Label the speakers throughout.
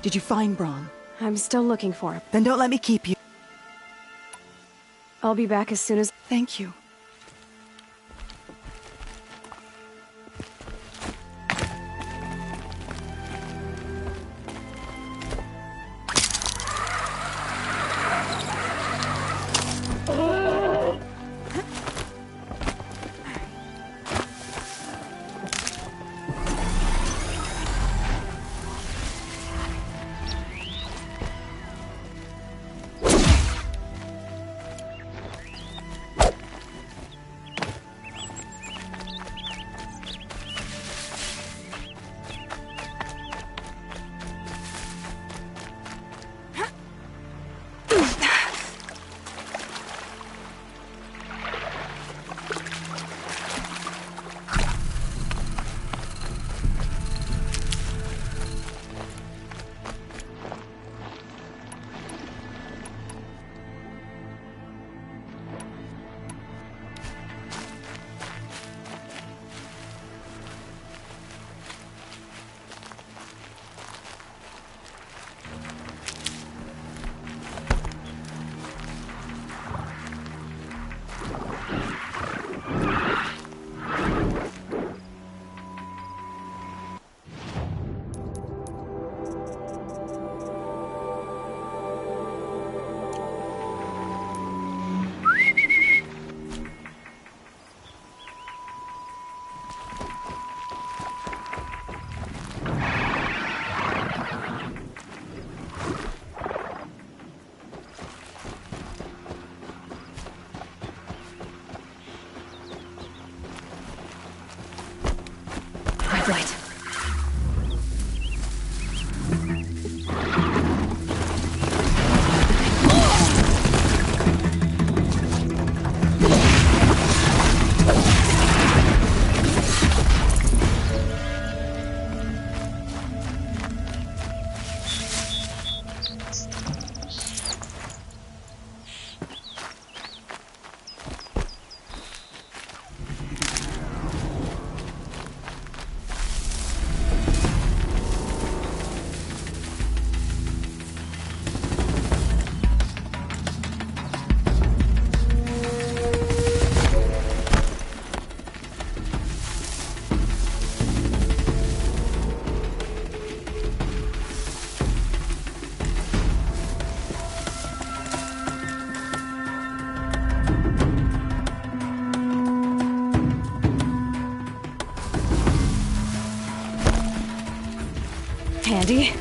Speaker 1: Did you find Braun?
Speaker 2: I'm still looking for him.
Speaker 1: Then don't let me keep you.
Speaker 2: I'll be back as soon as...
Speaker 1: Thank you.
Speaker 2: Light. Handy.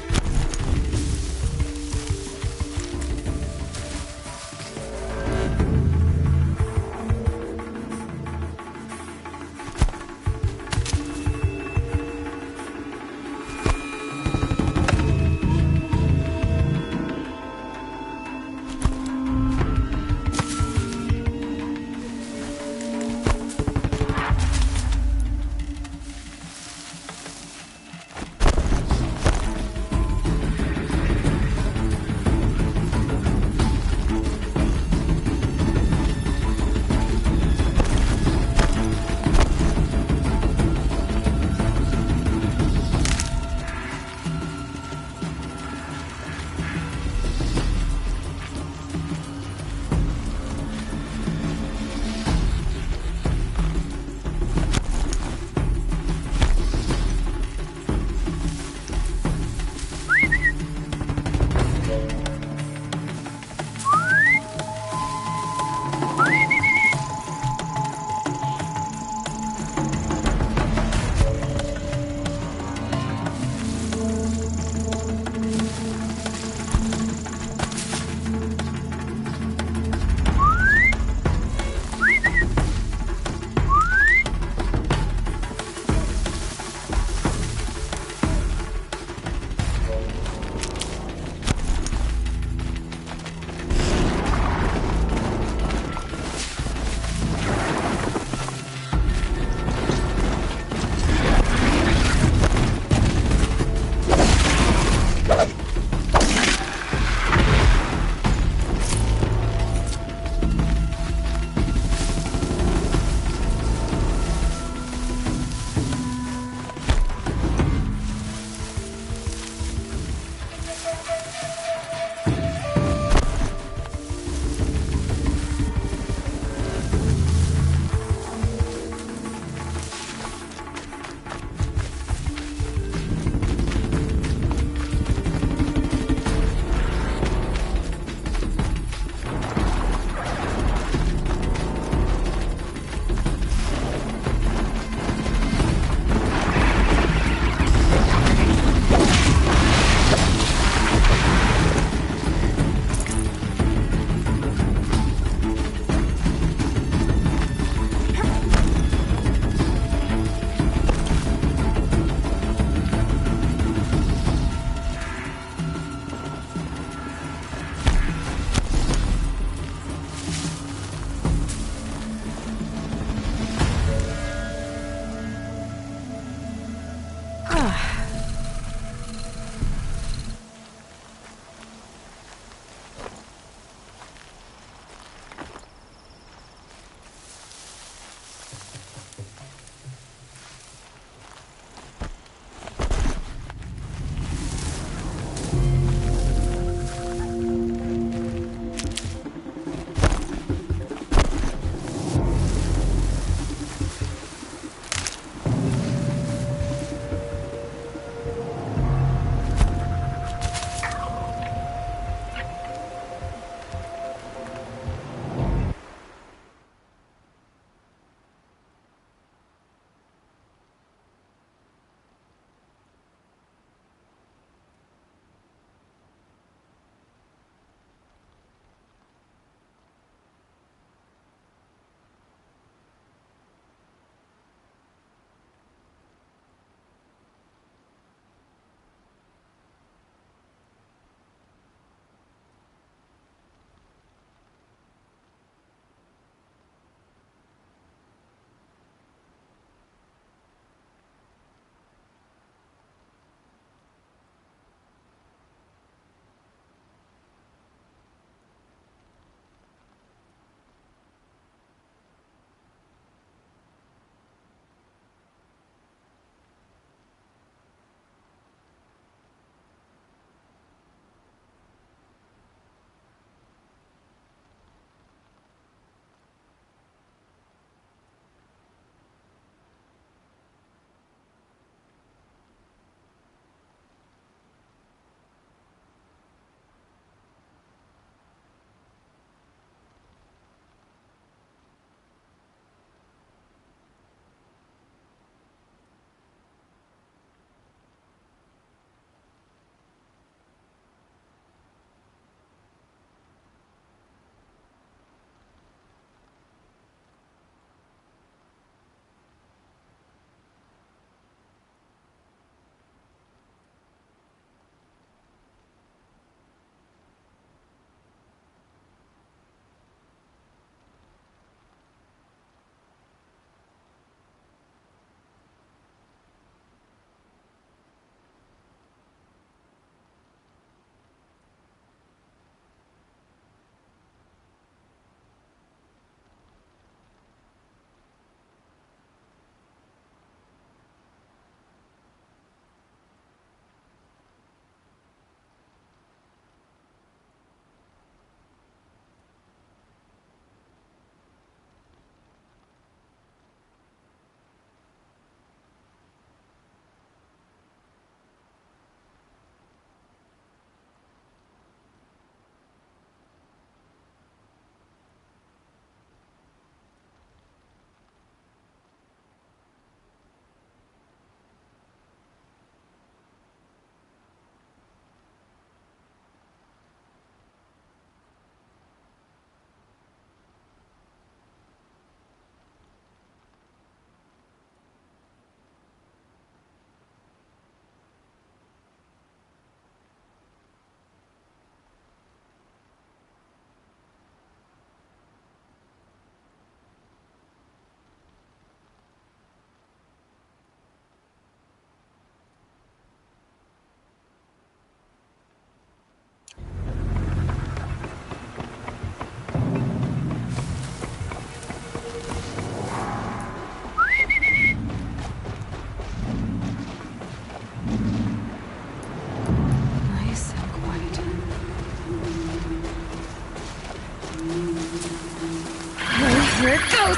Speaker 2: goes!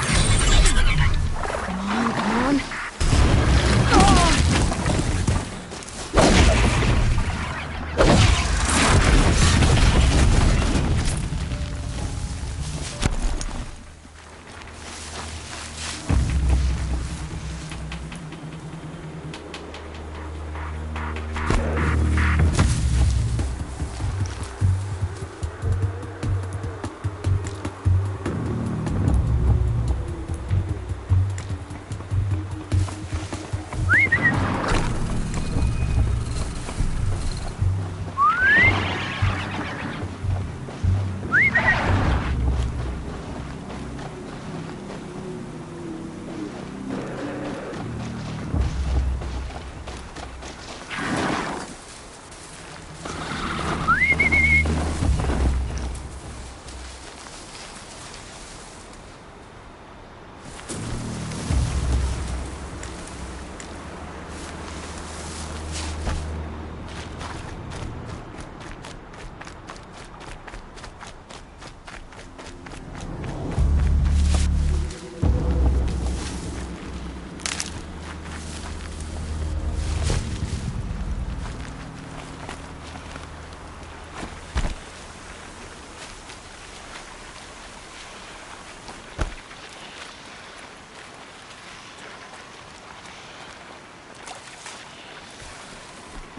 Speaker 2: Come on, come on. Oh!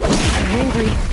Speaker 2: I'm angry.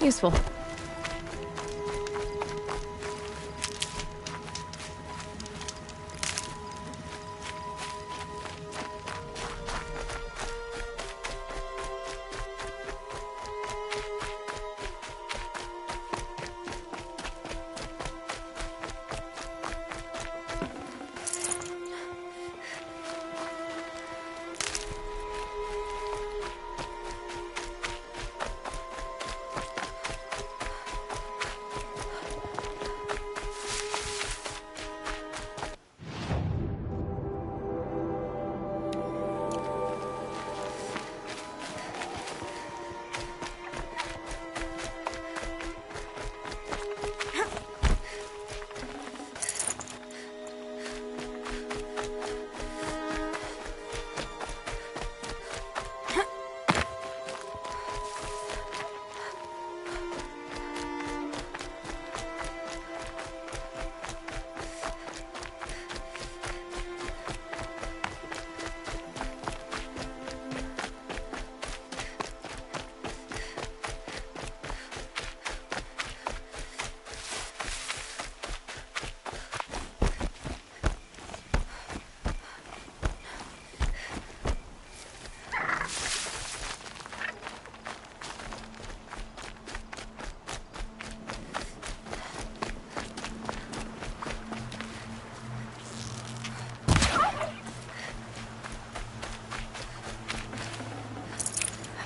Speaker 2: Useful.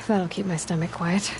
Speaker 2: That'll keep my stomach quiet.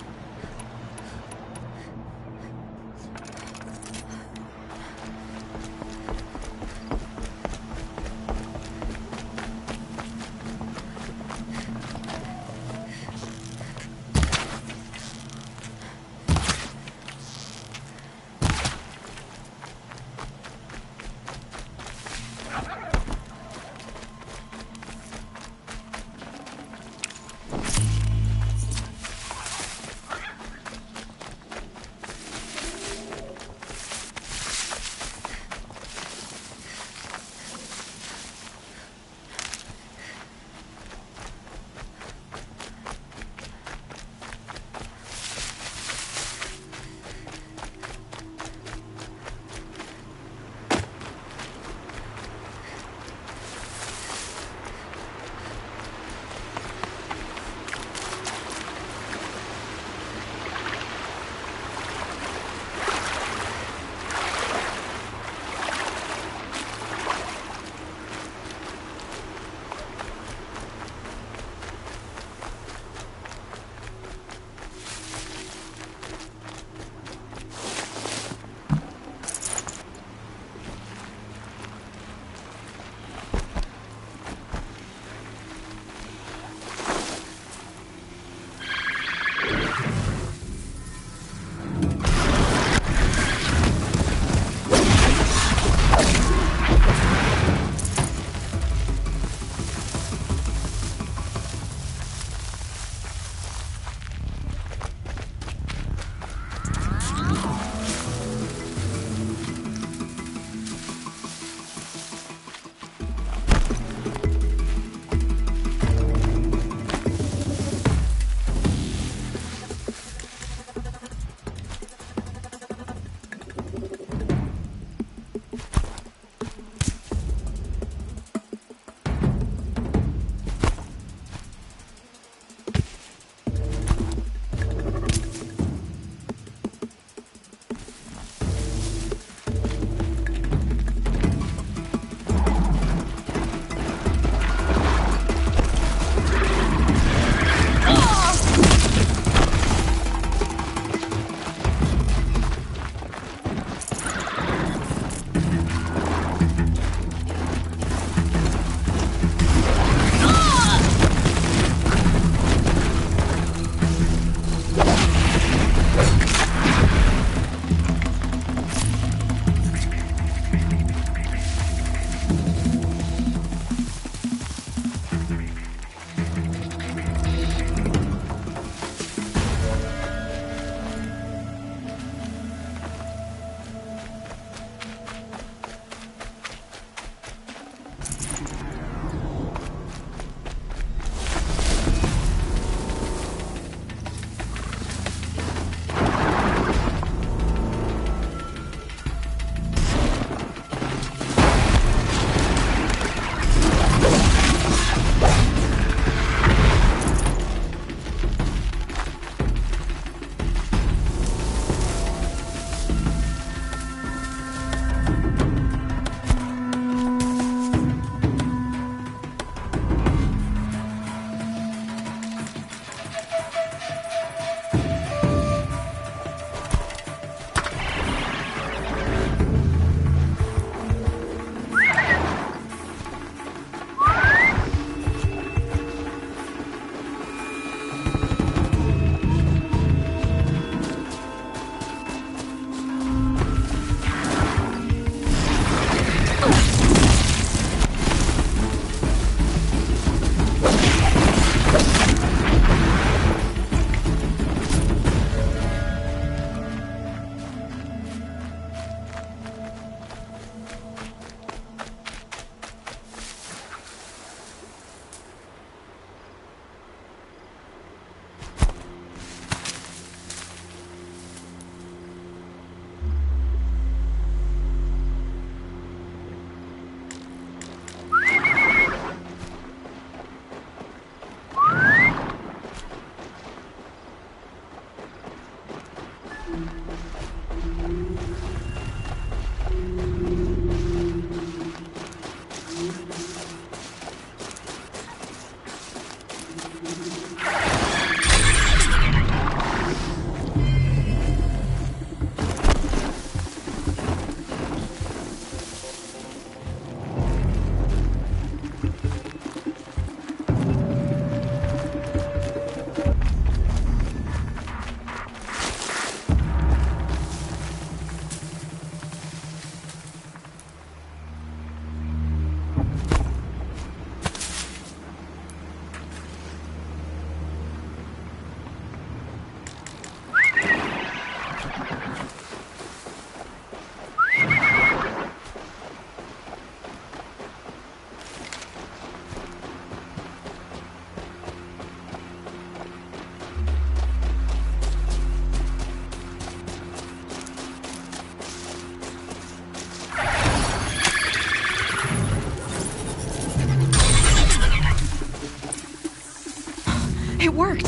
Speaker 2: It worked!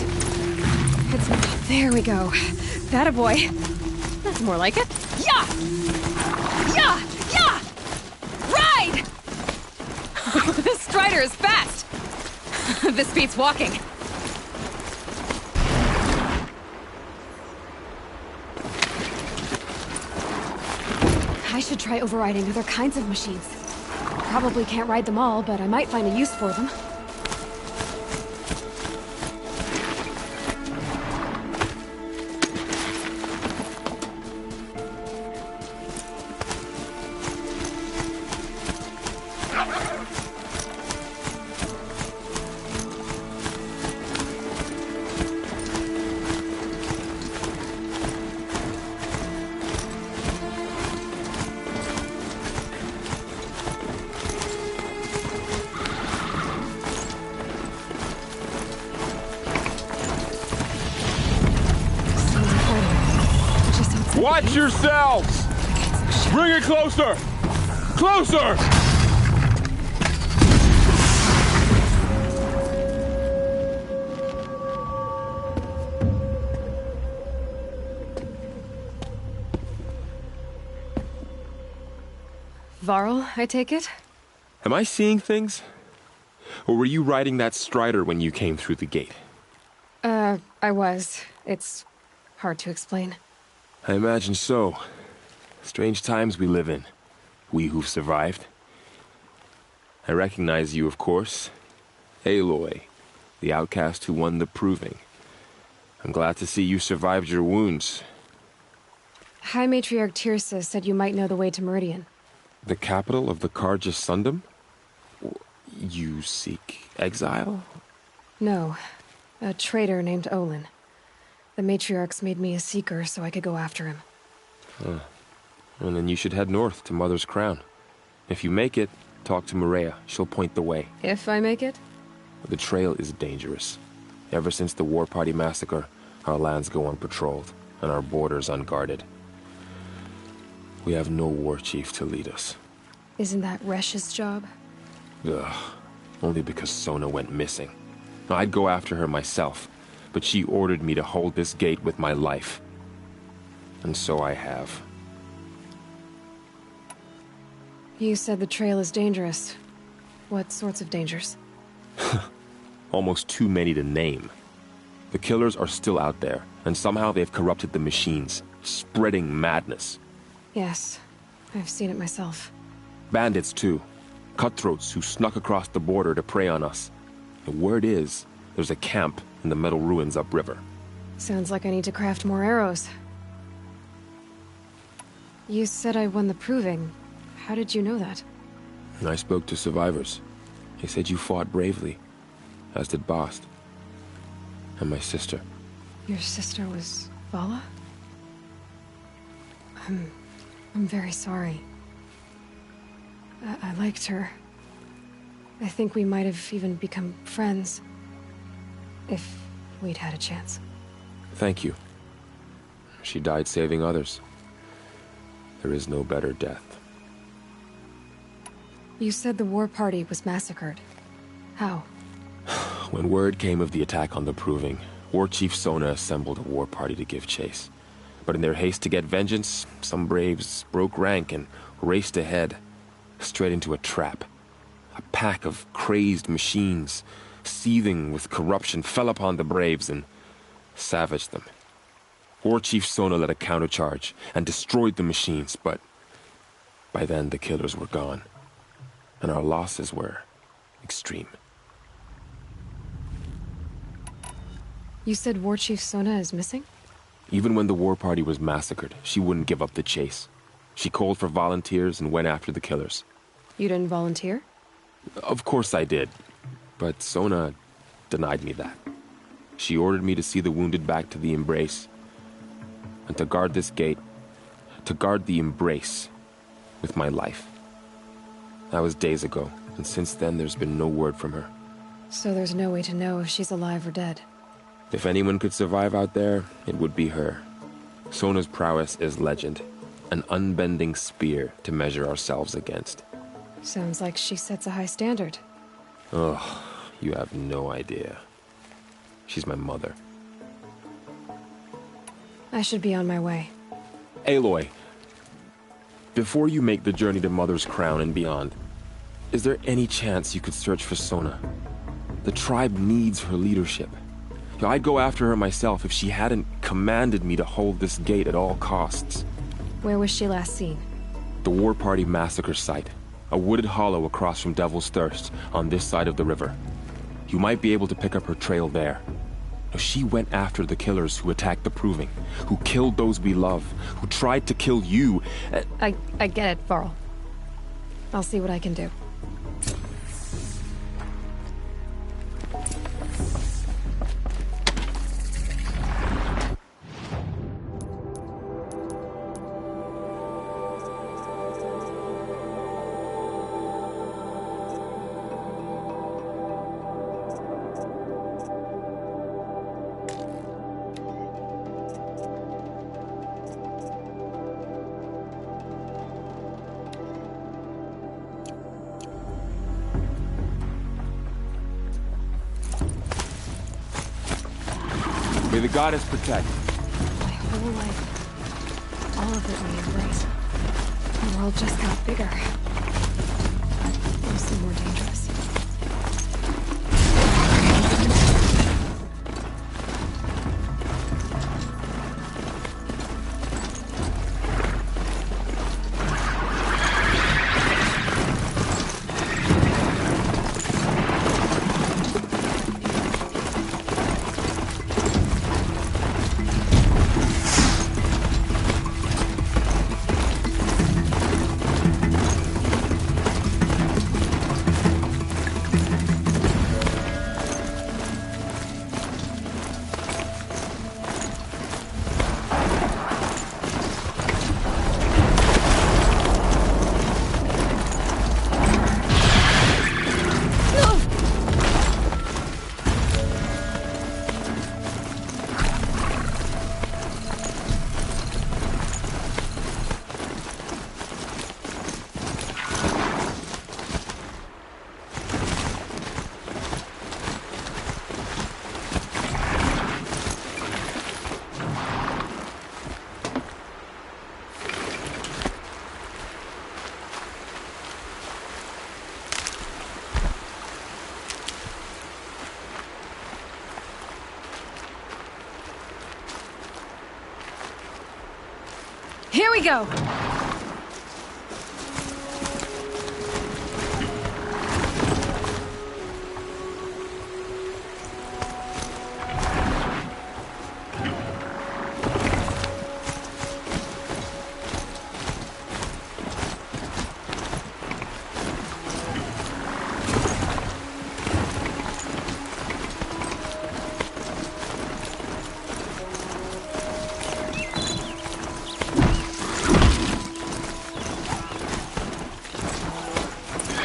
Speaker 2: There we go. That a boy. That's more like it. Yeah! Yeah! Yeah! Ride! This strider is fast! This beats walking. I should try overriding other kinds of machines. Probably can't ride them all, but I might find a use for them.
Speaker 1: Watch yourselves! Bring it closer! Closer!
Speaker 2: Varl, I take it?
Speaker 1: Am I seeing things? Or were you riding that strider when you came through the gate?
Speaker 2: I was. It's hard to explain.
Speaker 1: I imagine so. Strange times we live in. We who've survived. I recognize you, of course. Aloy, the outcast who won the proving. I'm glad to see you survived your wounds.
Speaker 2: High Matriarch Tirsa said you might know the way to Meridian.
Speaker 1: The capital of the Carja Sundom? You seek exile?
Speaker 2: No. A traitor named Olin. The Matriarchs made me a seeker so I could go after him.
Speaker 1: And then you should head north to Mother's Crown. If you make it, talk to Maria. She'll point the way.
Speaker 2: If I make it?
Speaker 1: The trail is dangerous. Ever since the War Party massacre, our lands go unpatrolled, and our borders unguarded. We have no war chief to lead us.
Speaker 2: Isn't that Resh's job?
Speaker 1: Ugh. Only because Sona went missing. I'd go after her myself, but she ordered me to hold this gate with my life. And so I have.
Speaker 2: You said the trail is dangerous. What sorts of dangers?
Speaker 1: Almost too many to name. The killers are still out there, and somehow they've corrupted the machines, spreading madness.
Speaker 2: Yes, I've seen it myself.
Speaker 1: Bandits, too. Cutthroats who snuck across the border to prey on us. The word is, there's a camp in the metal ruins upriver.
Speaker 2: Sounds like I need to craft more arrows. You said I won the proving. How did you know that?
Speaker 1: I spoke to survivors. They said you fought bravely, as did Bast. And my sister.
Speaker 2: Your sister was Vala? I'm very sorry. I liked her. I think we might have even become friends. If we'd had a chance.
Speaker 1: Thank you. She died saving others. There is no better death.
Speaker 2: You said the war party was massacred. How?
Speaker 1: When word came of the attack on the Proving, War Chief Sona assembled a war party to give chase. But in their haste to get vengeance, some braves broke rank and raced ahead, straight into a trap. A pack of crazed machines, seething with corruption, fell upon the braves and savaged them. War Chief Sona led a countercharge and destroyed the machines, but by then the killers were gone, and our losses were extreme.
Speaker 2: You said War Chief Sona is missing?
Speaker 1: Even when the war party was massacred, she wouldn't give up the chase. She called for volunteers and went after the killers.
Speaker 2: You didn't volunteer?
Speaker 1: Of course I did, but Sona denied me that. She ordered me to see the wounded back to the Embrace, and to guard this gate, to guard the Embrace with my life. That was days ago, and since then there's been no word from her.
Speaker 2: So there's no way to know if she's alive or dead.
Speaker 1: If anyone could survive out there, it would be her. Sona's prowess is legend, an unbending spear to measure ourselves against.
Speaker 2: Sounds like she sets a high standard.
Speaker 1: Oh, you have no idea. She's my mother.
Speaker 2: I should be on my way.
Speaker 1: Aloy, before you make the journey to Mother's Crown and beyond, is there any chance you could search for Sona? The tribe needs her leadership. I'd go after her myself if she hadn't commanded me to hold this gate at all costs.
Speaker 2: Where was she last seen?
Speaker 1: The War Party massacre site. A wooded hollow across from Devil's Thirst, on this side of the river. You might be able to pick up her trail there. She went after the killers who attacked the Proving, who killed those we love, who tried to kill you.
Speaker 2: I get it, Varl. I'll see what I can do.
Speaker 1: May the goddess protect.
Speaker 2: My whole life, all of it we embrace. The world just got bigger. Mostly more dangerous. Here we go!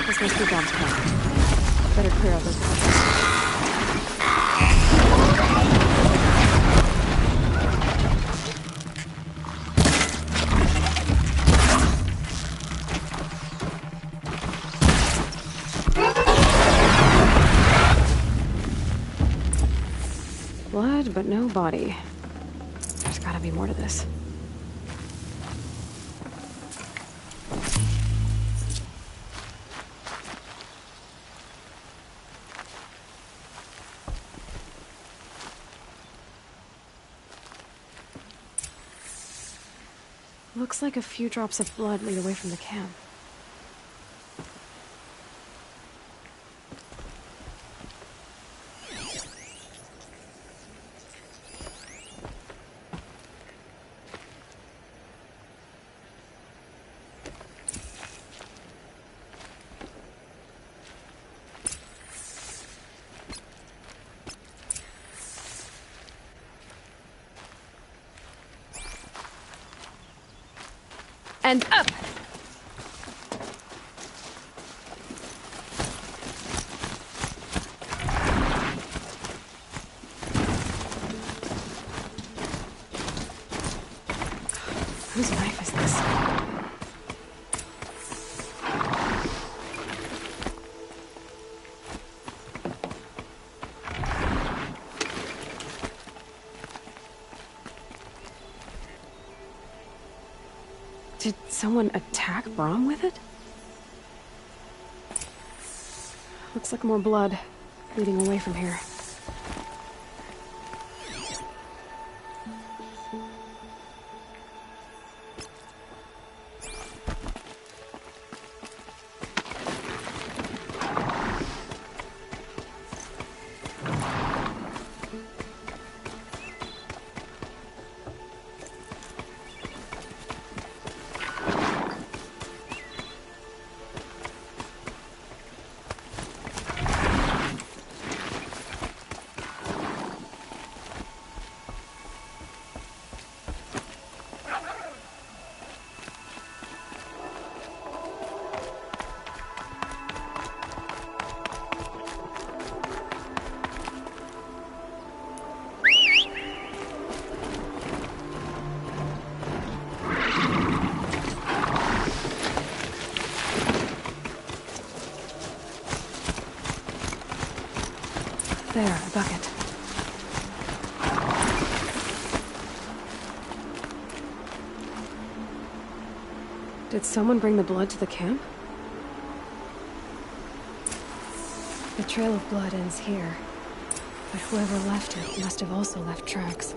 Speaker 2: This must be Dom's plan. Better clear out those houses. Blood, but no body. There's gotta be more to this. Looks like a few drops of blood lead away from the camp. And up! Whose knife is this? Did someone attack Brom with it? Looks like more blood leading away from here. There, a bucket. Did someone bring the blood to the camp? The trail of blood ends here, but whoever left it must have also left tracks.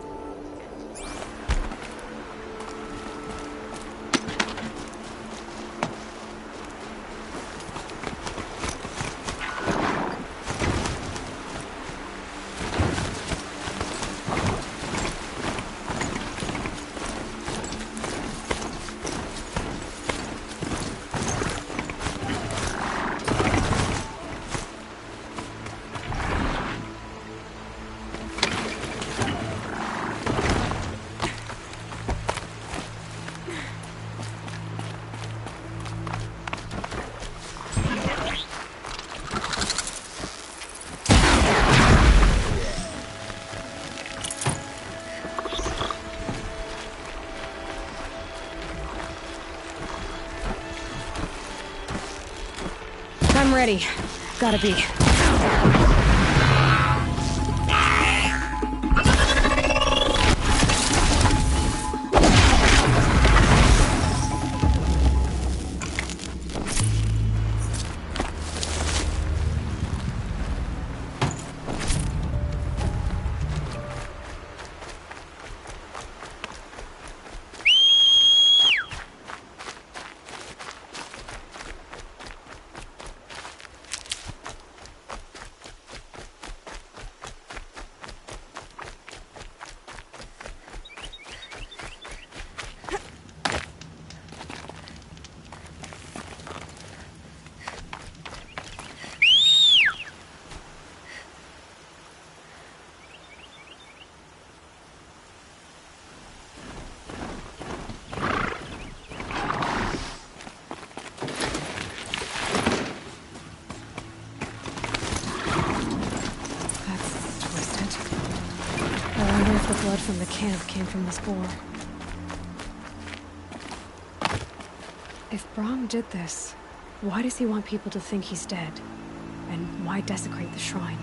Speaker 2: I'm ready. Gotta be. The blood from the camp came from this boar. If Brom did this, why does he want people to think he's dead? And why desecrate the shrine?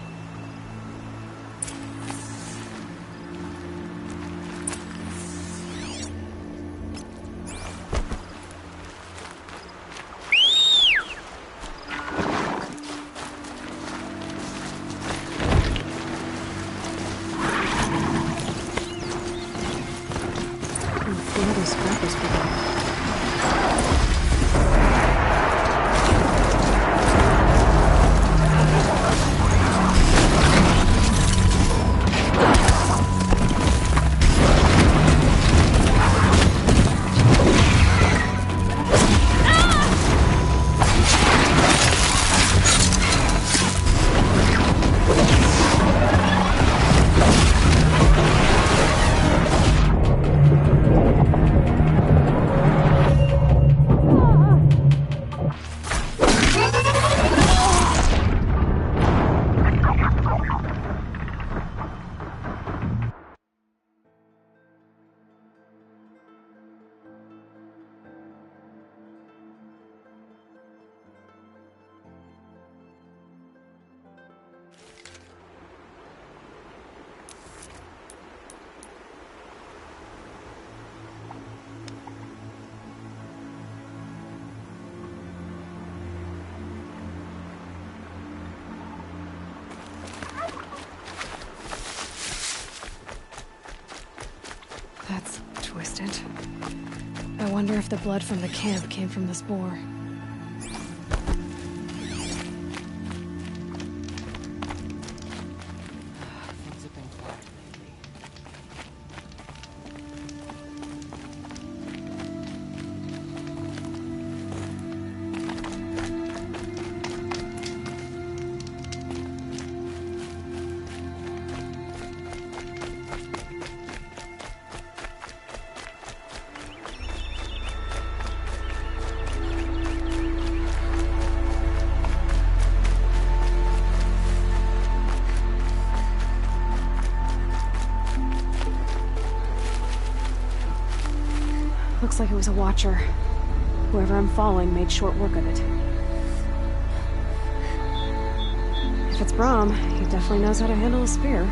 Speaker 2: That's twisted. I wonder if the blood from the camp came from the spore.
Speaker 3: Things have been quiet lately.
Speaker 2: Looks like it was a watcher. Whoever I'm following made short work of it. If it's Brahm, he definitely knows how to handle a spear.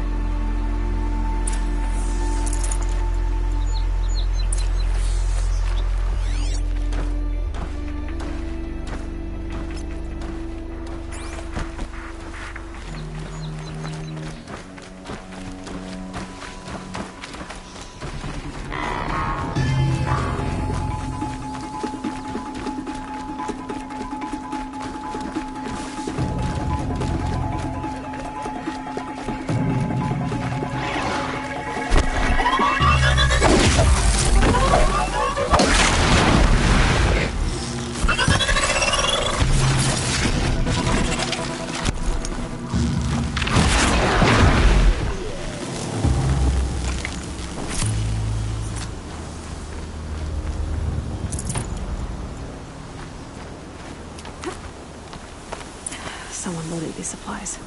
Speaker 2: Someone loaded these supplies.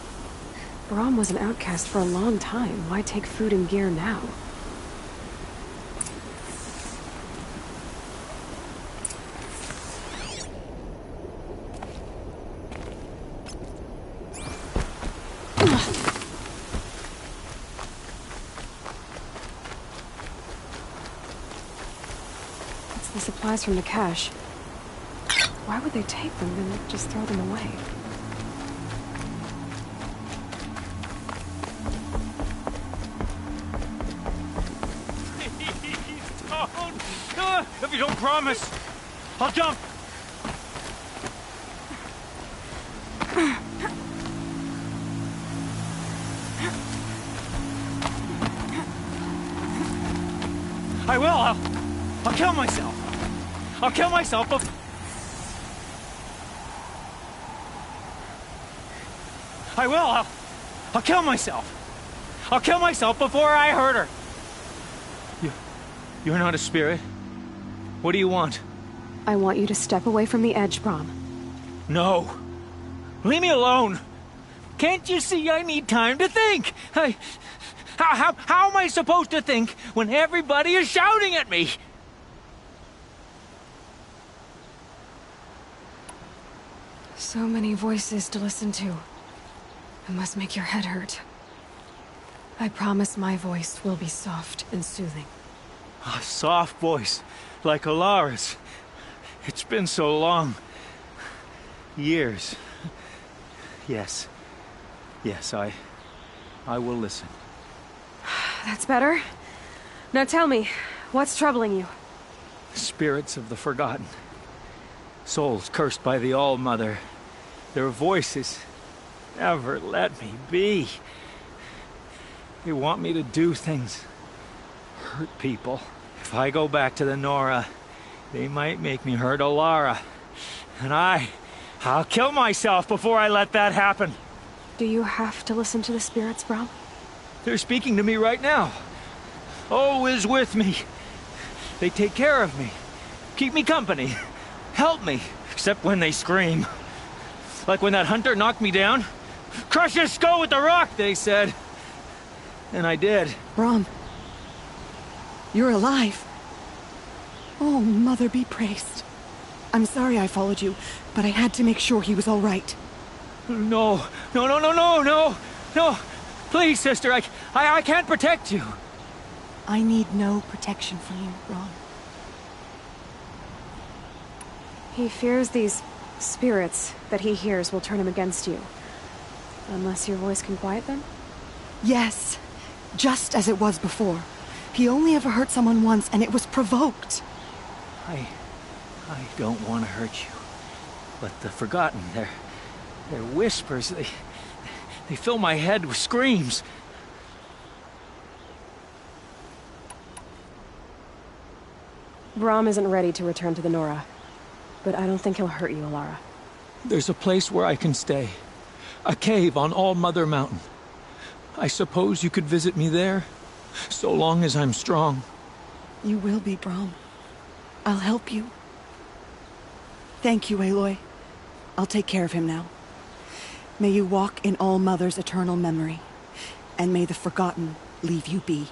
Speaker 2: Brahm was an outcast for a long time. Why take food and gear now? It's the supplies from the cache. Why would they take them and just throw them away?
Speaker 4: If you don't promise, I'll jump. I will. I'll kill myself. I'll kill myself. I will. I'll kill myself. I'll kill myself before I hurt her. You're not a spirit. What do you want?
Speaker 2: I want you to step away from the edge, Brahm.
Speaker 4: No. Leave me alone. Can't you see I need time to think? How am I supposed to think when everybody is shouting at me?
Speaker 2: So many voices to listen to. It must make your head hurt. I promise my voice will be soft and soothing.
Speaker 4: A soft voice, like Alara's. It's been so long. Years. Yes. Yes, I will listen.
Speaker 2: That's better. Now tell me, what's troubling you?
Speaker 4: Spirits of the forgotten. Souls cursed by the All-Mother. Their voices never let me be. They want me to do things. Hurt people. If I go back to the Nora, they might make me hurt Alara. And I'll kill myself before I let that happen.
Speaker 2: Do you have to listen to the spirits, Brahm?
Speaker 4: They're speaking to me right now. O is with me. They take care of me. Keep me company. Help me. Except when they scream. Like when that hunter knocked me down. Crush his skull with the rock, they said. And I did.
Speaker 3: Brahm. You're alive. Oh, Mother be praised. I'm sorry I followed you, but I had to make sure he was all right.
Speaker 4: No. Please, sister, I can't protect you.
Speaker 3: I need no protection from you, Brahm.
Speaker 2: He fears these spirits that he hears will turn him against you. Unless your voice can quiet them?
Speaker 3: Yes, just as it was before. He only ever hurt someone once, and it was provoked.
Speaker 4: I don't want to hurt you. But the Forgotten, their whispers, they fill my head with screams.
Speaker 2: Brahm isn't ready to return to the Nora. But I don't think he'll hurt you, Alara.
Speaker 4: There's a place where I can stay. A cave on All Mother Mountain. I suppose you could visit me there, so long as I'm strong.
Speaker 3: You will be, Brahm. I'll help you. Thank you, Aloy. I'll take care of him now. May you walk in All Mother's eternal memory, and may the Forgotten leave you be.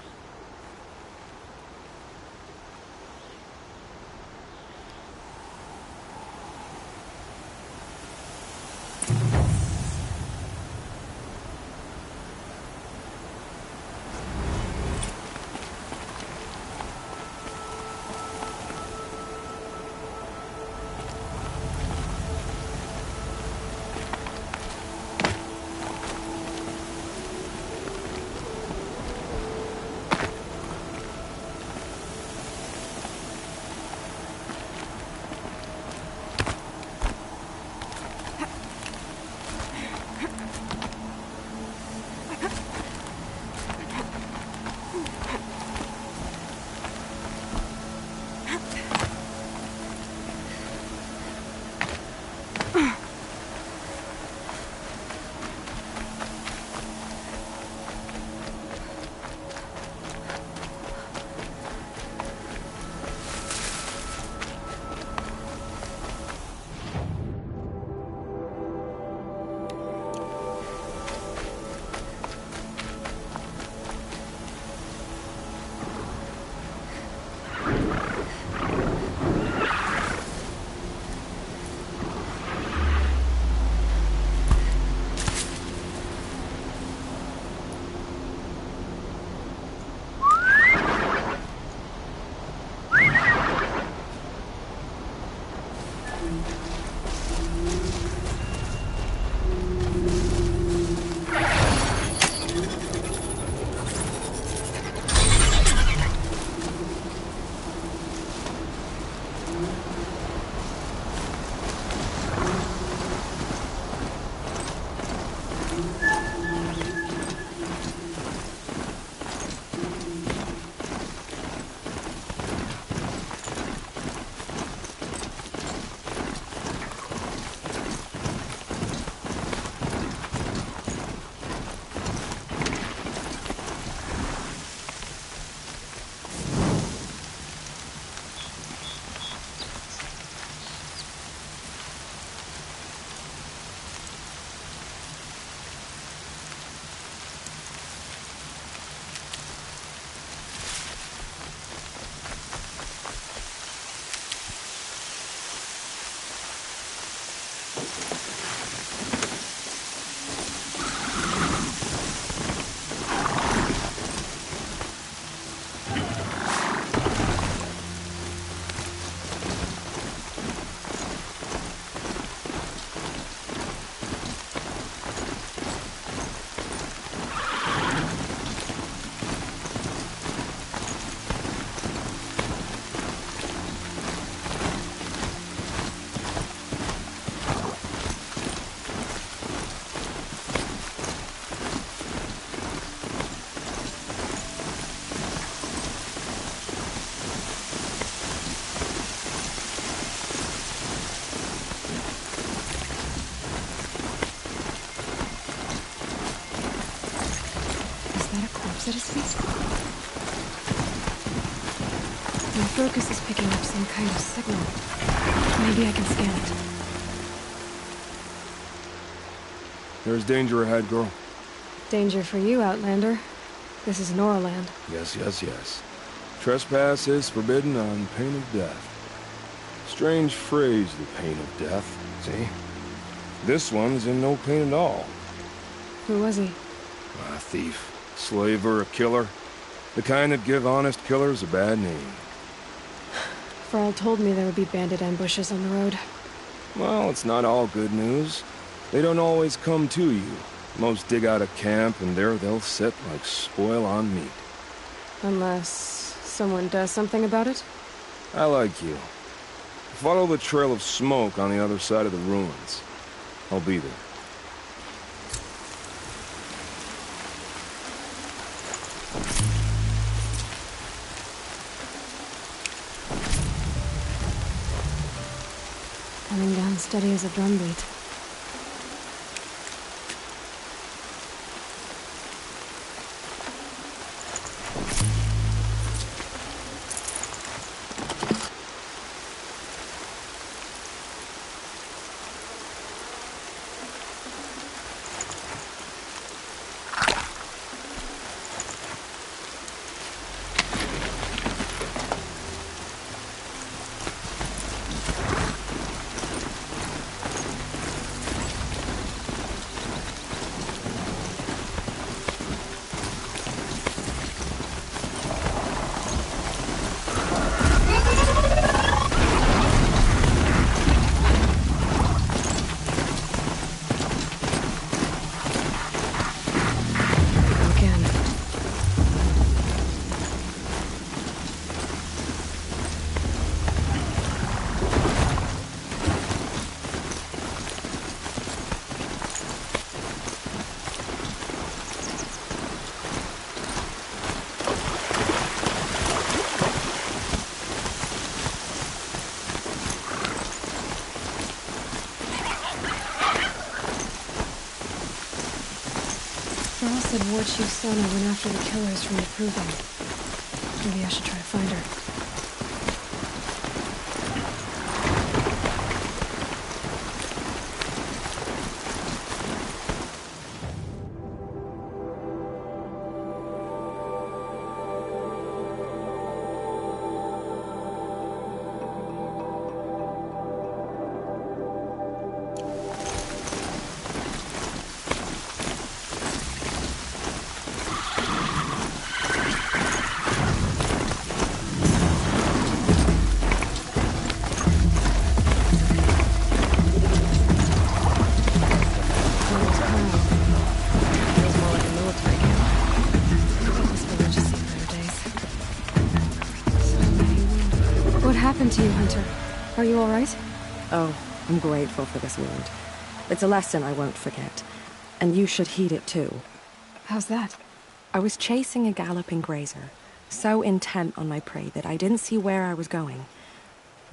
Speaker 2: At his feet. My focus is picking up some kind of signal. Maybe I can scan it.
Speaker 5: There's danger ahead, girl.
Speaker 2: Danger for you, Outlander. This is Noraland.
Speaker 5: Yes. Trespass is forbidden on pain of death. Strange phrase, the pain of death, see? This one's in no pain at all.
Speaker 2: Who was he?
Speaker 5: A thief. Slaver, a killer. The kind that give honest killers a bad name.
Speaker 2: Thrall told me there would be bandit ambushes on the road.
Speaker 5: Well, it's not all good news. They don't always come to you. Most dig out a camp, and there they'll sit like spoil on meat.
Speaker 2: Unless someone does something about it?
Speaker 5: I like you. Follow the trail of smoke on the other side of the ruins. I'll be there.
Speaker 2: Coming down steady as a drumbeat. Charles said Ward Chief Sona went after the killers from the Proving. Maybe I should try to find her. What happened to you, Hunter? Are you all right?
Speaker 6: Oh, I'm grateful for this wound. It's a lesson I won't forget. And you should heed it too.
Speaker 2: How's that?
Speaker 6: I was chasing a galloping grazer, so intent on my prey that I didn't see where I was going.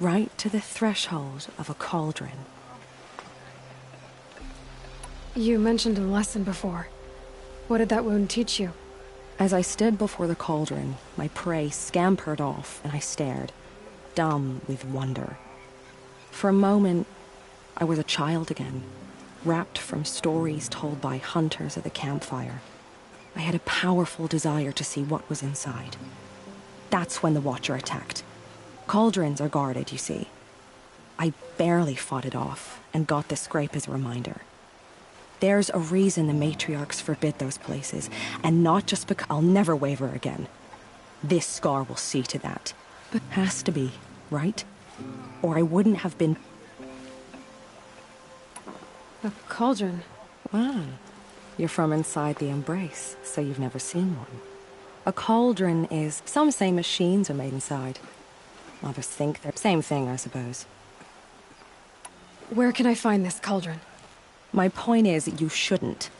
Speaker 6: Right to the threshold of a cauldron.
Speaker 2: You mentioned a lesson before. What did that wound teach you?
Speaker 6: As I stood before the cauldron, my prey scampered off and I stared, dumb with wonder. For a moment, I was a child again, wrapped from stories told by hunters at the campfire. I had a powerful desire to see what was inside. That's when the Watcher attacked. Cauldrons are guarded, you see. I barely fought it off and got the scrape as a reminder. There's a reason the matriarchs forbid those places, and not just because I'll never waver again. This scar will see to that. But has to be, right? Or I wouldn't have been...
Speaker 2: A cauldron?
Speaker 6: Wow. You're from inside the Embrace, so you've never seen one. A cauldron is... Some say machines are made inside. Others think they're... Same thing, I suppose.
Speaker 2: Where can I find this cauldron?
Speaker 6: My point is, you shouldn't.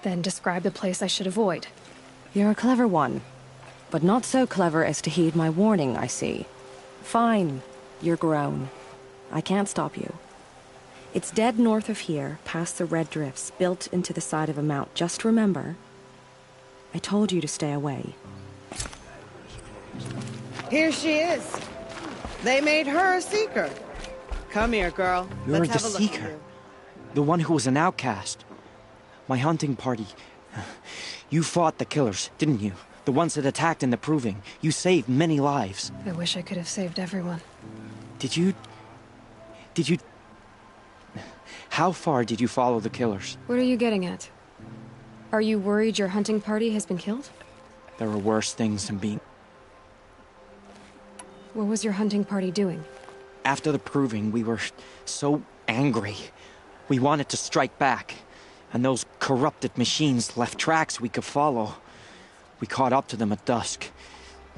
Speaker 2: Then describe the place I should avoid.
Speaker 6: You're a clever one. But not so clever as to heed my warning, I see. Fine. You're grown. I can't stop you. It's dead north of here, past the red drifts, built into the side of a mount. Just remember, I told you to stay away.
Speaker 3: Here she is. They made her a seeker. Come here, girl.
Speaker 7: You're
Speaker 3: Let's
Speaker 7: the
Speaker 3: have a look at
Speaker 7: seeker.
Speaker 3: you.
Speaker 7: The one who was an outcast. My hunting party. You fought the killers, didn't you? The ones that attacked in the Proving. You saved many lives.
Speaker 2: I wish I could have saved everyone.
Speaker 7: Did you... How far did you follow the killers?
Speaker 2: What are you getting at? Are you worried your hunting party has been killed?
Speaker 7: There were worse things than being...
Speaker 2: What was your hunting party doing?
Speaker 7: After the Proving, we were so angry. We wanted to strike back. And those corrupted machines left tracks we could follow. We caught up to them at dusk.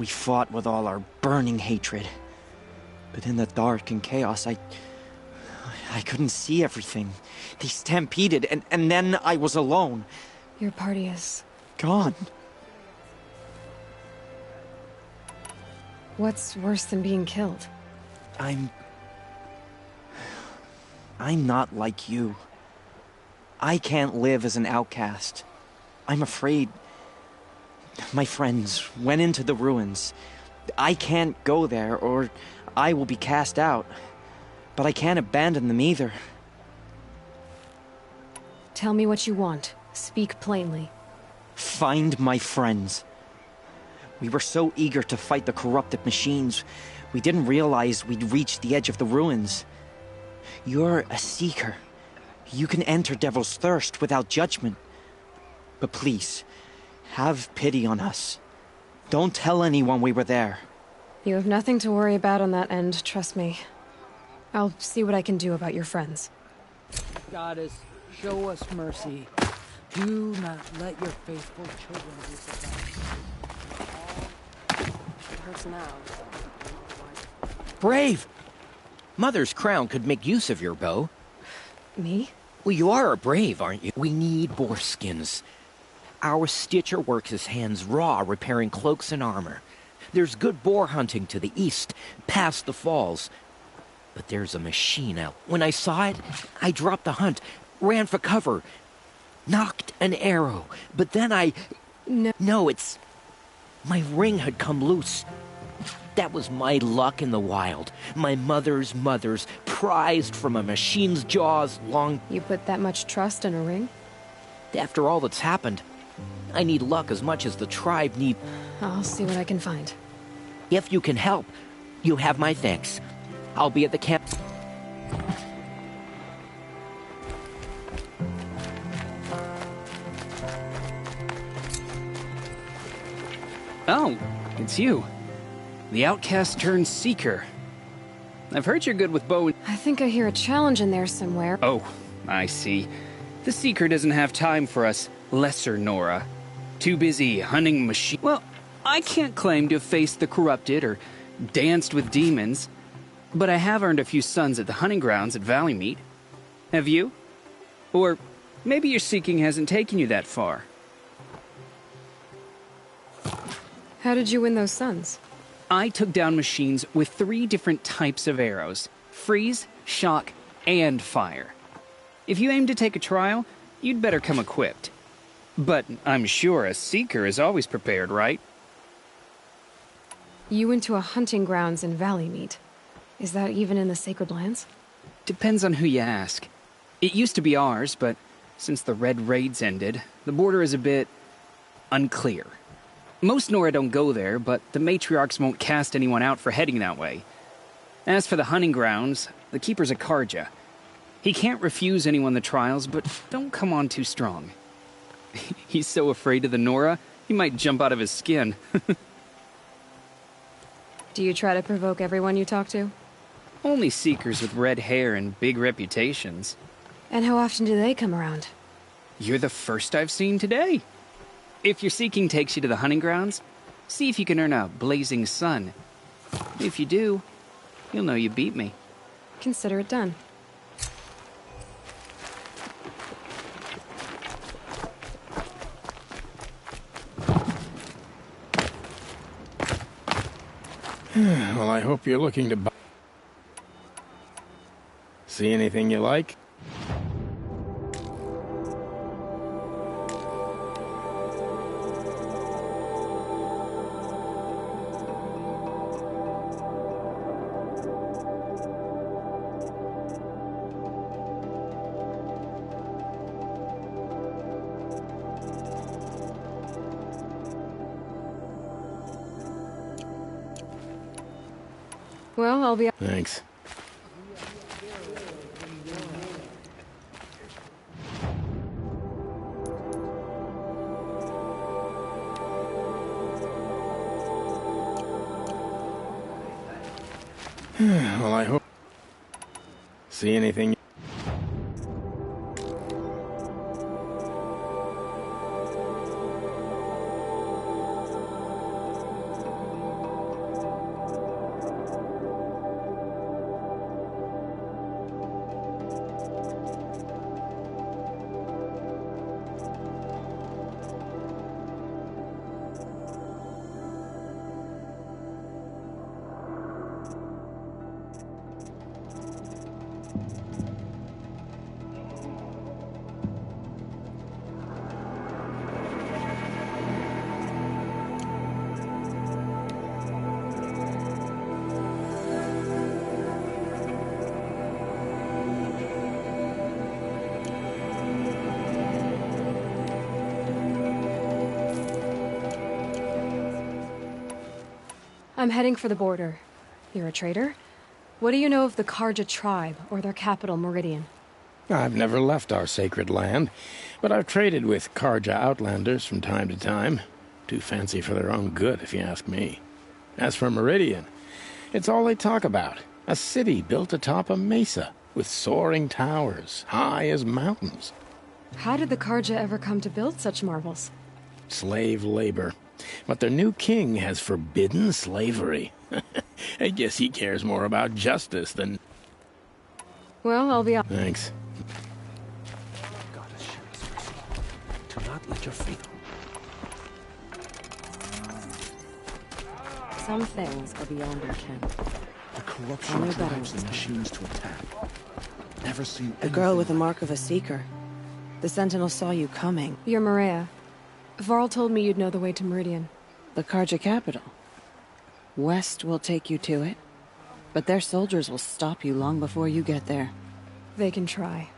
Speaker 7: We fought with all our burning hatred. But in the dark and chaos, I couldn't see everything. They stampeded, and then I was alone.
Speaker 2: Your party is...
Speaker 7: Gone.
Speaker 2: What's worse than being killed?
Speaker 7: I'm not like you. I can't live as an outcast. I'm afraid. My friends went into the ruins. I can't go there, or I will be cast out. But I can't abandon them either.
Speaker 2: Tell me what you want. Speak plainly.
Speaker 7: Find my friends. We were so eager to fight the corrupted machines, we didn't realize we'd reached the edge of the ruins. You're a seeker. You can enter Devil's Thirst without judgment. But please, have pity on us. Don't tell anyone we were there.
Speaker 2: You have nothing to worry about on that end, trust me. I'll see what I can do about your friends.
Speaker 8: Goddess, show us mercy. Do not let your faithful children be surprised.
Speaker 6: It hurts now.
Speaker 9: Brave! Mother's crown could make use of your bow.
Speaker 2: Me?
Speaker 9: Well, you are a brave, aren't you? We need boar skins. Our stitcher works his hands raw repairing cloaks and armor. There's good boar hunting to the east, past the falls. But there's a machine out. When I saw it, I dropped the hunt, ran for cover, knocked an arrow, but then No, it's... My ring had come loose. That was my luck in the wild. My mother's prized from a machine's jaws long...
Speaker 2: You put that much trust in a ring?
Speaker 9: After all that's happened, I need luck as much as the tribe need...
Speaker 2: I'll see what I can find.
Speaker 9: If you can help, you have my thanks. I'll be at the camp...
Speaker 10: Oh, it's you. The outcast turned seeker. I've heard you're good with bow and...
Speaker 2: I think I hear a challenge in there somewhere.
Speaker 10: Oh, I see. The seeker doesn't have time for us lesser Nora. Too busy hunting machine... Well, I can't claim to have faced the corrupted or danced with demons, but I have earned a few sons at the hunting grounds at Valley Meet. Have you? Or maybe your seeking hasn't taken you that far.
Speaker 2: How did you win those sons?
Speaker 10: I took down machines with 3 different types of arrows: freeze, shock, and fire. If you aim to take a trial, you'd better come equipped. But I'm sure a seeker is always prepared, right?
Speaker 2: You went to a hunting grounds in Valley Meet. Is that even in the Sacred Lands?
Speaker 10: Depends on who you ask. It used to be ours, but since the Red Raids ended, the border is a bit... unclear. Most Nora don't go there, but the matriarchs won't cast anyone out for heading that way. As for the hunting grounds, the keeper's a Karja. He can't refuse anyone the trials, but don't come on too strong. He's so afraid of the Nora, he might jump out of his skin.
Speaker 2: Do you try to provoke everyone you talk to?
Speaker 10: Only seekers with red hair and big reputations.
Speaker 2: And how often do they come around?
Speaker 10: You're the first I've seen today. If your seeking takes you to the hunting grounds, see if you can earn a blazing sun. If you do, you'll know you beat me.
Speaker 2: Consider it done.
Speaker 5: Well, I hope you're looking to buy... See anything you like?
Speaker 2: Well, I'll be...
Speaker 5: Thanks. Well, I hope... See anything...
Speaker 2: I'm heading for the border. You're a trader? What do you know of the Karja tribe, or their capital, Meridian?
Speaker 11: I've never left our sacred land, but I've traded with Karja outlanders from time to time. Too fancy for their own good, if you ask me. As for Meridian, it's all they talk about. A city built atop a mesa, with soaring towers, high as mountains.
Speaker 2: How did the Karja ever come to build such marvels?
Speaker 11: Slave labor. But their new king has forbidden slavery. I guess he cares more about justice than...
Speaker 2: Well, I'll be...
Speaker 11: Thanks.
Speaker 12: Do not let your faith...
Speaker 6: Some things are beyond our ken.
Speaker 12: The corruption drives the machines to attack. Never seen
Speaker 3: A girl with the mark of a seeker. The Sentinel saw you coming.
Speaker 2: You're Maria. Varl told me you'd know the way to Meridian.
Speaker 3: The Karja capital. West will take you to it, but their soldiers will stop you long before you get there.
Speaker 2: They can try.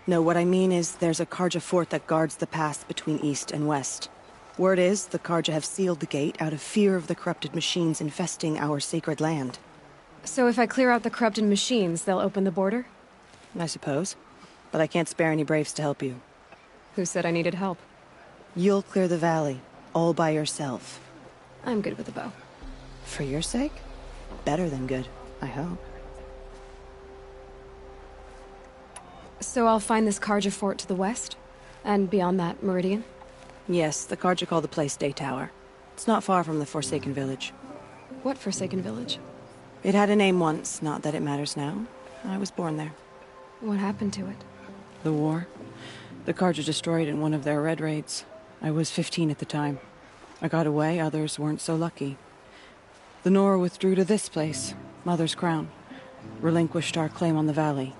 Speaker 3: No, what I mean is there's a Karja fort that guards the pass between East and West. Word is, the Karja have sealed the gate out of fear of the corrupted machines infesting our sacred land.
Speaker 2: So if I clear out the corrupted machines, they'll open the border?
Speaker 3: I suppose. But I can't spare any braves to help you.
Speaker 2: Who said I needed help?
Speaker 3: You'll clear the valley, all by yourself.
Speaker 2: I'm good with a bow.
Speaker 3: For your sake? Better than good, I hope.
Speaker 2: So I'll find this Karja fort to the west? And beyond that, Meridian?
Speaker 3: Yes, the Karja call the place Day Tower. It's not far from the Forsaken Village.
Speaker 2: What Forsaken Village?
Speaker 3: It had a name once, not that it matters now. I was born there.
Speaker 2: What happened to it?
Speaker 3: The war. The Karja destroyed in one of their red raids. I was 15 at the time. I got away, others weren't so lucky. The Nora withdrew to this place, Mother's Crown. Relinquished our claim on the valley.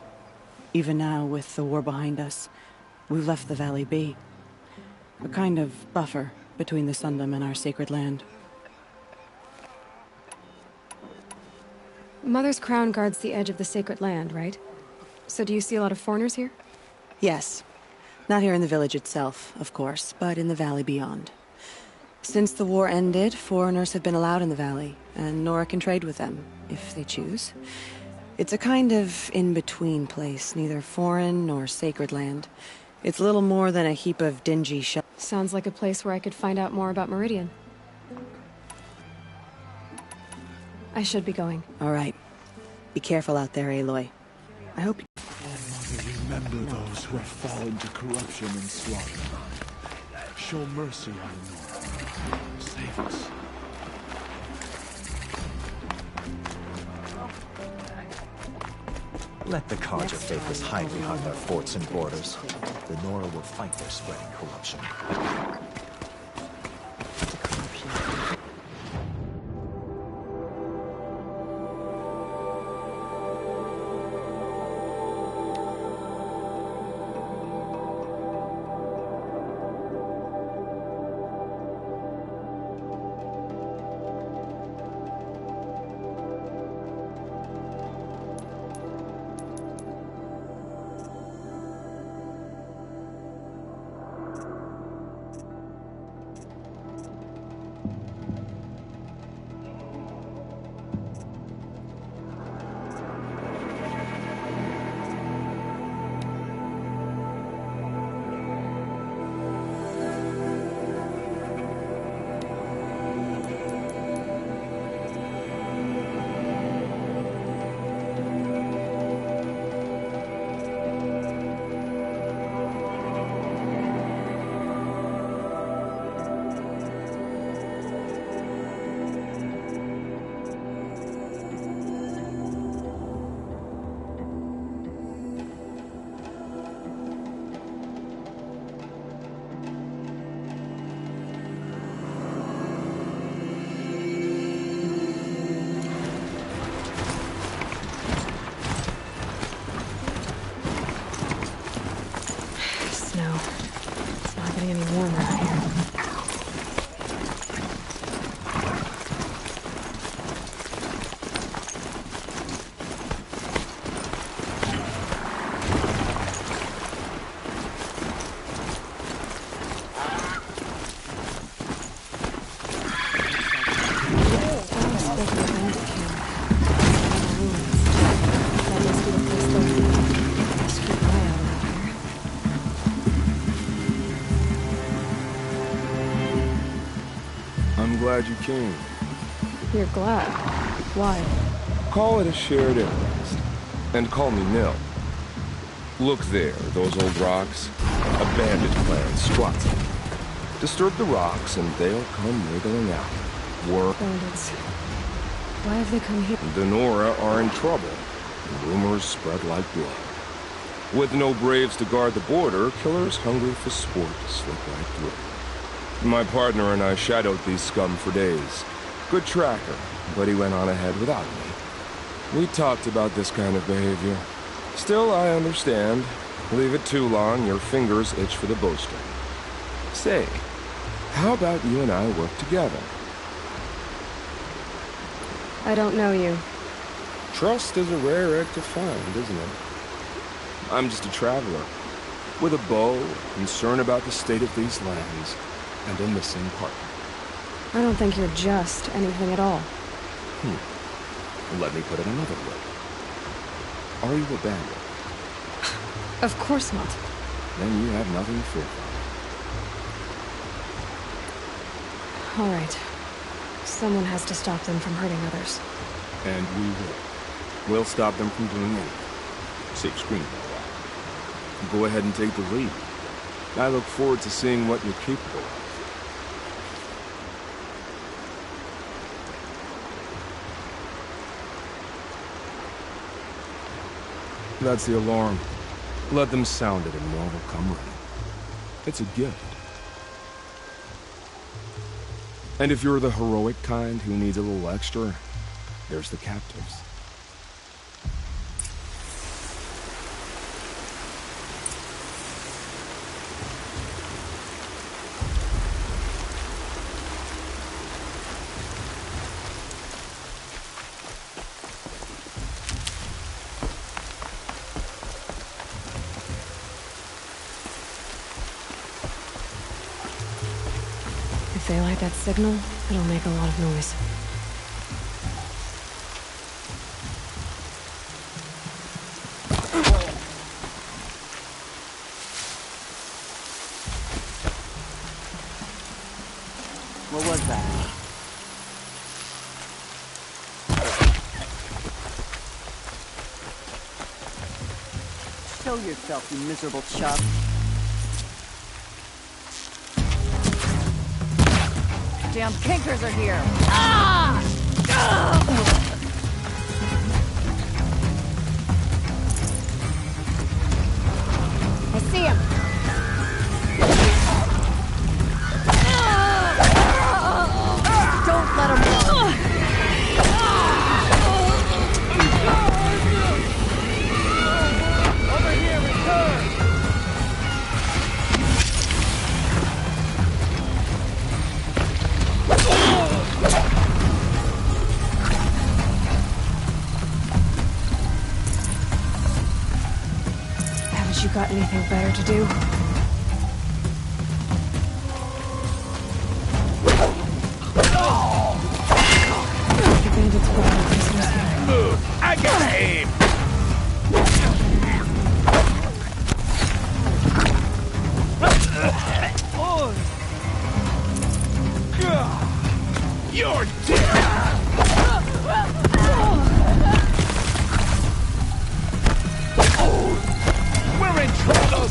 Speaker 3: Even now, with the war behind us, we've left the valley be. A kind of buffer between the Sundom and our sacred land.
Speaker 2: Mother's Crown guards the edge of the sacred land, right? So do you see a lot of foreigners here?
Speaker 3: Yes. Not here in the village itself, of course, but in the valley beyond. Since the war ended, foreigners have been allowed in the valley, and Nora can trade with them, if they choose. It's a kind of in-between place, neither foreign nor sacred land. It's little more than a heap of dingy shells.
Speaker 2: Sounds like a place where I could find out more about Meridian. I should be going.
Speaker 3: All right. Be careful out there, Aloy. I hope you...
Speaker 12: Remember those who have fallen to corruption and slaughter. Show mercy on Nora. Save us.
Speaker 13: Let the Karja faithless hide behind their forts and borders. The Nora will fight their spreading corruption.
Speaker 5: glad you came.
Speaker 2: You're glad. Why?
Speaker 5: Call it a shared interest. And call me Nil. Look there, those old rocks. A bandit clan squats. Disturb the rocks and they'll come wriggling out.
Speaker 2: Bandits. Why have they come here?
Speaker 5: The Nora are in trouble. Rumors spread like blood. With no braves to guard the border, killers hungry for sport slip right through. My partner and I shadowed these scum for days. Good tracker, but he went on ahead without me. We talked about this kind of behavior. Still, I understand. Leave it too long, your fingers itch for the bowstring. Say, how about you and I work together?
Speaker 2: I don't know you.
Speaker 5: Trust is a rare egg to find, isn't it? I'm just a traveler, with a bow, concerned about the state of these lands, and a missing partner.
Speaker 2: I don't think you're just anything at all.
Speaker 5: Let me put it another way. Are you a bandit?
Speaker 2: Of course not.
Speaker 5: Then you have nothing to fear from.
Speaker 2: All right. Someone has to stop them from hurting others.
Speaker 5: And we will. We'll stop them from doing anything. Safe screen, though. Go ahead and take the lead. I look forward to seeing what you're capable of. That's the alarm. Let them sound it and more will come running. It's a gift. And if you're the heroic kind who needs a little extra, there's the captives.
Speaker 2: If they light that signal, it'll make a lot of noise.
Speaker 8: What was that? Show yourself, you miserable chub. Damn kinkers are here! Ah! I see him! Don't let him go! Over here, return!
Speaker 2: Haven't you got anything better to do? The bandits brought our prisoners here.
Speaker 12: Move! I gotta aim! You're dead! We're in trouble!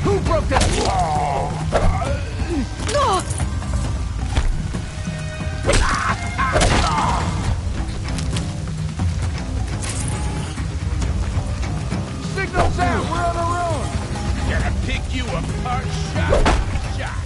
Speaker 12: Who broke that wall? Signals out! We're on our own! Gonna pick you apart shot by shot!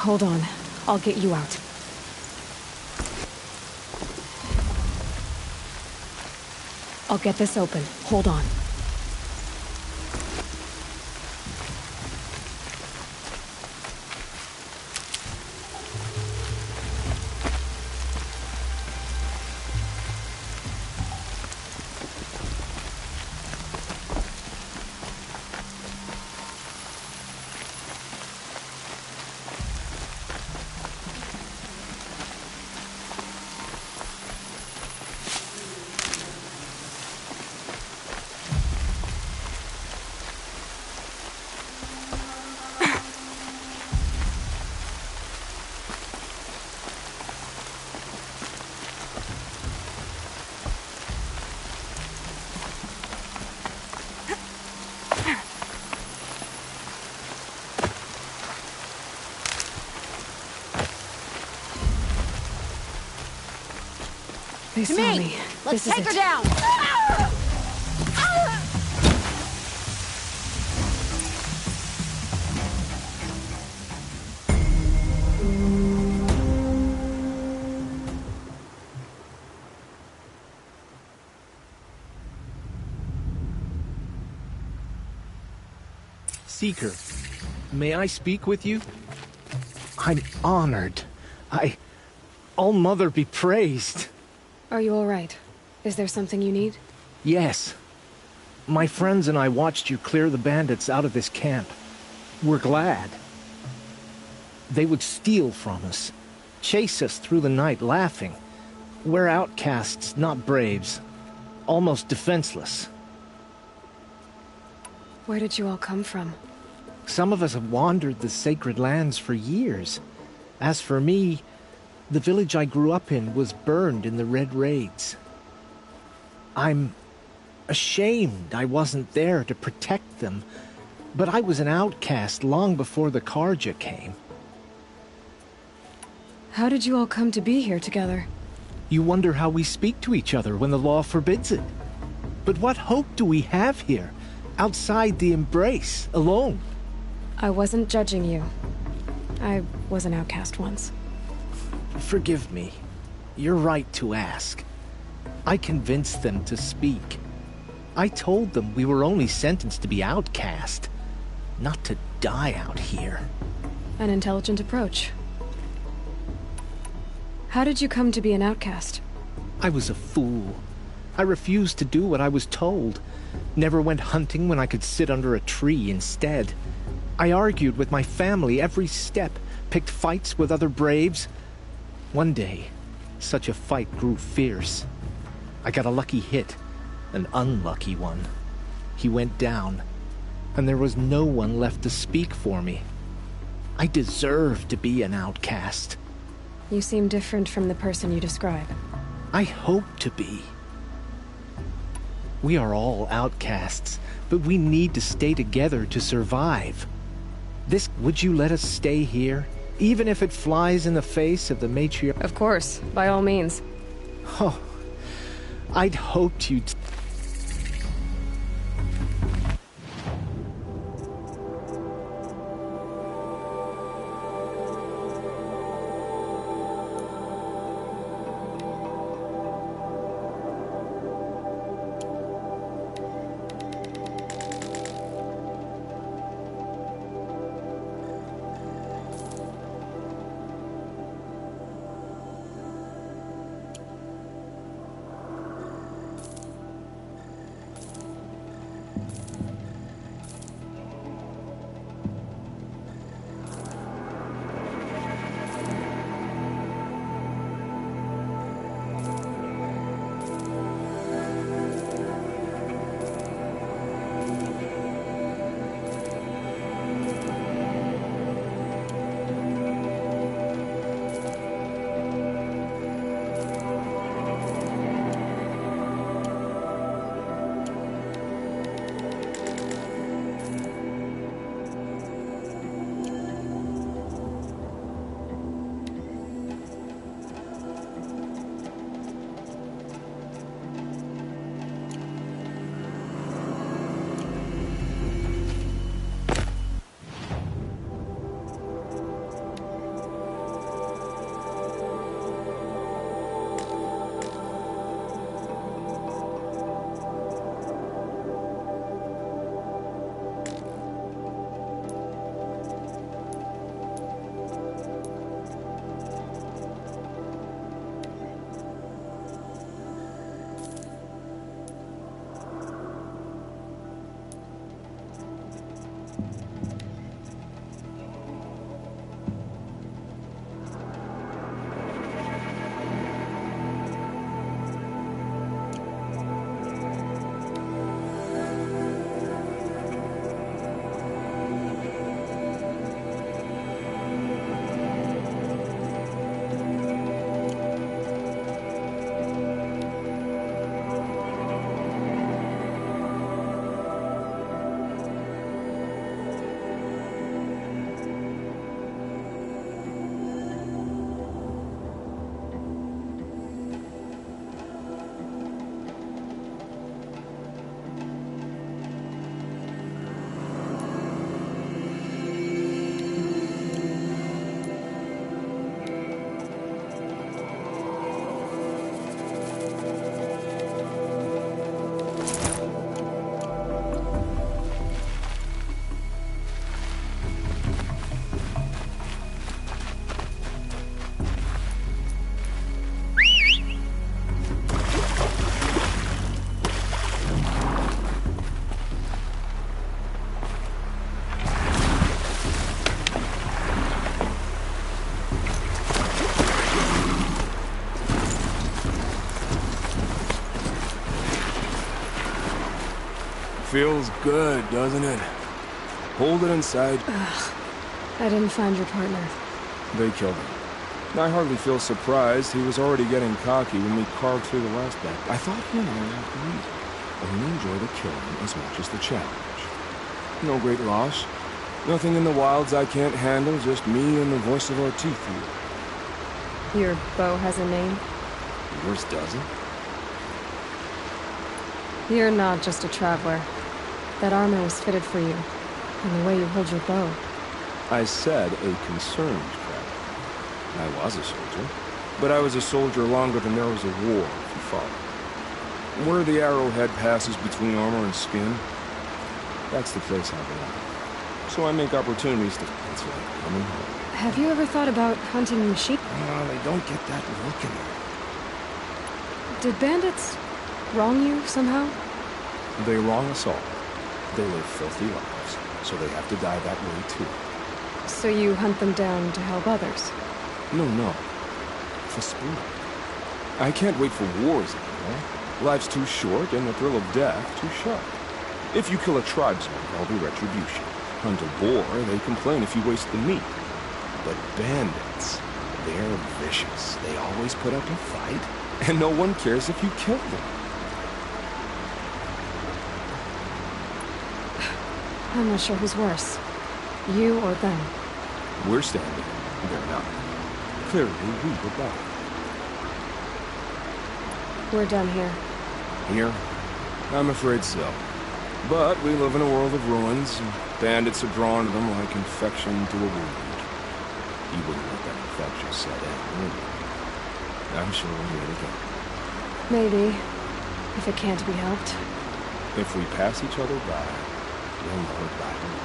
Speaker 2: Hold on. I'll get you out. I'll get this open. Hold on. They saw me.
Speaker 14: Let's
Speaker 2: This is
Speaker 14: take her
Speaker 2: it.
Speaker 14: down!
Speaker 9: Seeker, may I speak with you? I'm honored. All-Mother be praised.
Speaker 2: Are you all right? Is there something you need?
Speaker 9: Yes. My friends and I watched you clear the bandits out of this camp. We're glad. They would steal from us, chase us through the night laughing. We're outcasts, not braves. Almost defenseless.
Speaker 2: Where did you all come from?
Speaker 9: Some of us have wandered the sacred lands for years. As for me, the village I grew up in was burned in the Red Raids. I'm ashamed I wasn't there to protect them, but I was an outcast long before the Karja came.
Speaker 2: How did you all come to be here together?
Speaker 9: You wonder how we speak to each other when the law forbids it. But what hope do we have here, outside the embrace, alone?
Speaker 2: I wasn't judging you. I was an outcast once.
Speaker 9: Forgive me. You're right to ask. I convinced them to speak. I told them we were only sentenced to be outcast, not to die out here.
Speaker 2: An intelligent approach. How did you come to be an outcast?
Speaker 9: I was a fool. I refused to do what I was told. Never went hunting when I could sit under a tree instead. I argued with my family every step, picked fights with other braves. One day, such a fight grew fierce. I got a lucky hit, an unlucky one. He went down, and there was no one left to speak for me. I deserved to be an outcast.
Speaker 2: You seem different from the person you describe.
Speaker 9: I hope to be. We are all outcasts, but we need to stay together to survive. Would you let us stay here, even if it flies in the face of the matriarch?
Speaker 2: Of course, by all means.
Speaker 9: Oh, I'd hoped you'd...
Speaker 5: Feels good, doesn't it? Hold it inside.
Speaker 2: Ugh. I didn't find your partner.
Speaker 5: They killed him. I hardly feel surprised. He was already getting cocky when we carved through the last bat. I thought he and I agreed. Only enjoy the killing as much as the challenge. No great loss. Nothing in the wilds I can't handle, just me and the voice of our teeth here.
Speaker 2: Your bow has a name?
Speaker 5: Yours doesn't?
Speaker 2: You're not just a traveler. That armor was fitted for you, and the way you hold your bow.
Speaker 5: I said a concerned traveler. I was a soldier, but I was a soldier longer than there was a war, if you follow. Where the arrowhead passes between armor and skin, that's the place I belong. So I make opportunities to... It's like coming home.
Speaker 2: Have you ever thought about hunting machine?
Speaker 5: No, they don't get that look in them.
Speaker 2: Did bandits wrong you somehow?
Speaker 5: They wrong us all. They live filthy lives, so they have to die that way too.
Speaker 2: So you hunt them down to help others?
Speaker 5: No. For sport. I can't wait for wars anymore. Life's too short, and the thrill of death too sharp. If you kill a tribesman, there'll be retribution. Hunt a boar, they complain if you waste the meat. But bandits, they're vicious. They always put up a fight, and no one cares if you kill them.
Speaker 2: I'm not sure who's worse. You or them.
Speaker 5: We're standing. They're not. Clearly, we were better.
Speaker 2: We're done here.
Speaker 5: Here? I'm afraid so. But we live in a world of ruins, and bandits are drawn to them like infection to a wound. You wouldn't let that infection set in, would you? I'm sure we'll meet again.
Speaker 2: Maybe. If it can't be helped.
Speaker 5: If we pass each other by, we'll know it by now.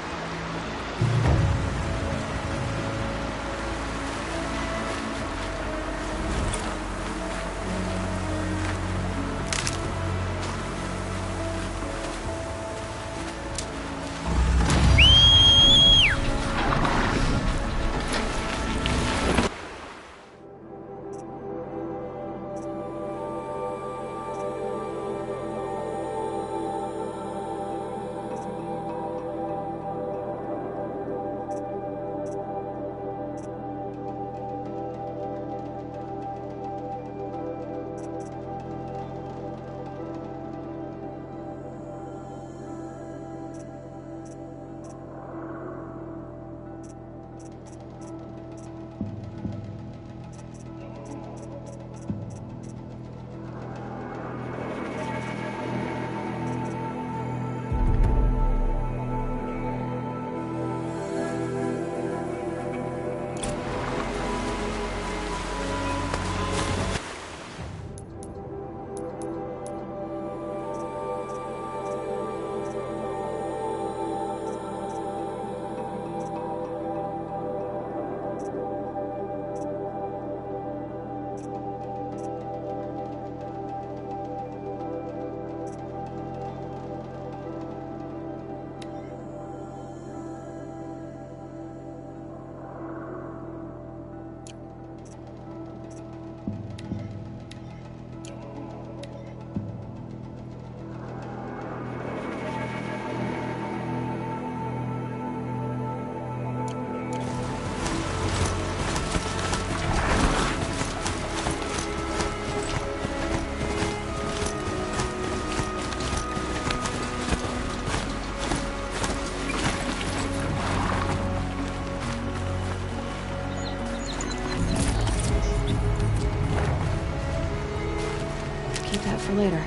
Speaker 2: For later.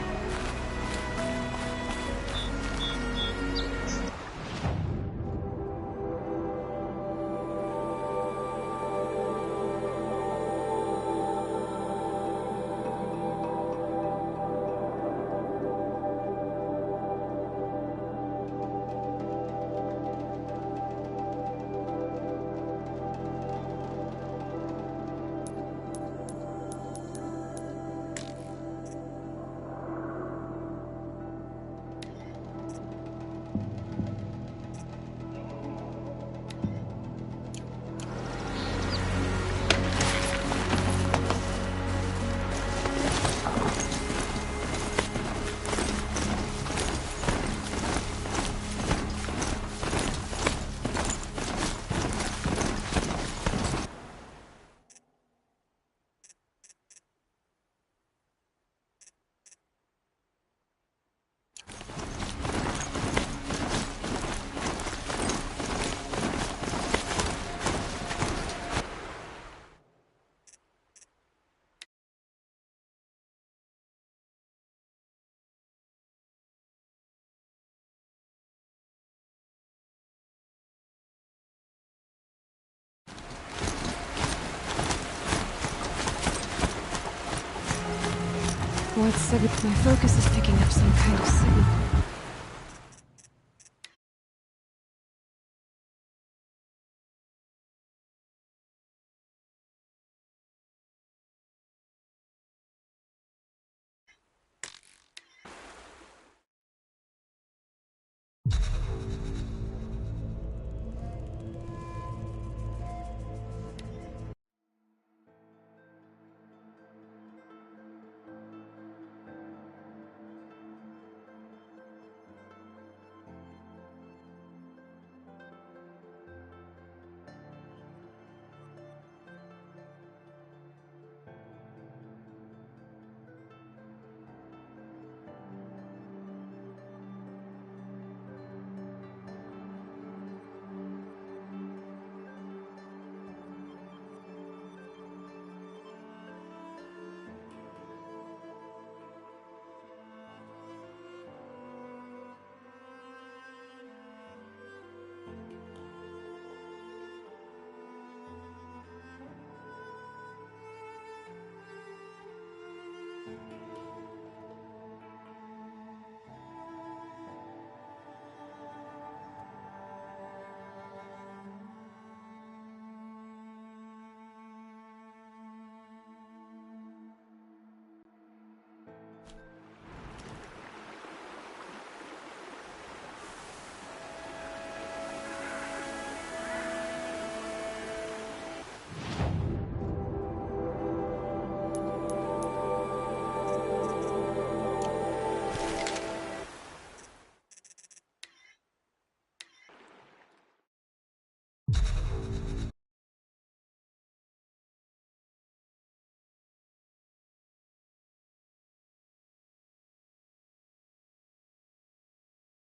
Speaker 2: What signal? My focus is picking up some kind of signal.